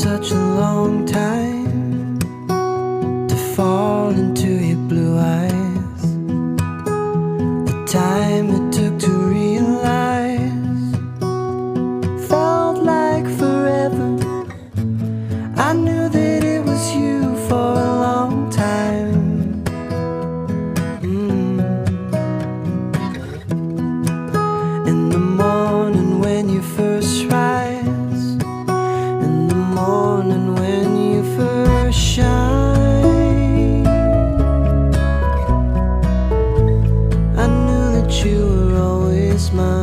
such a long time to fall into your blue eyes. The time it took to realize felt like forever. I knew that it was you for a long time. In the morning when you first rise, in the morning when you first shine, I knew that you were always mine.